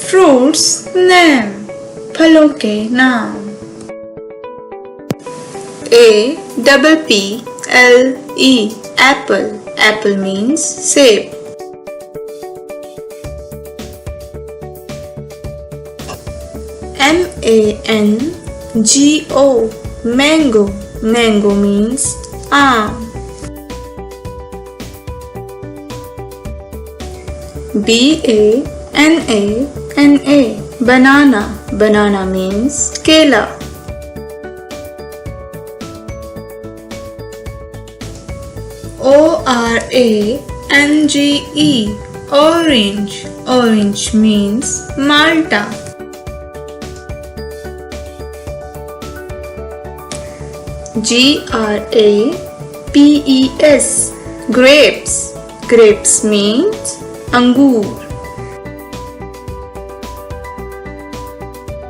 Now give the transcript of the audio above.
Fruits name. फलों के नाम. APPLE apple. Apple means सेब. MANGO mango. Mango means आम. BANANA banana. Banana means केला. ORANGE orange. Orange means Malta. GRAPES grapes. Grapes means अंगूर.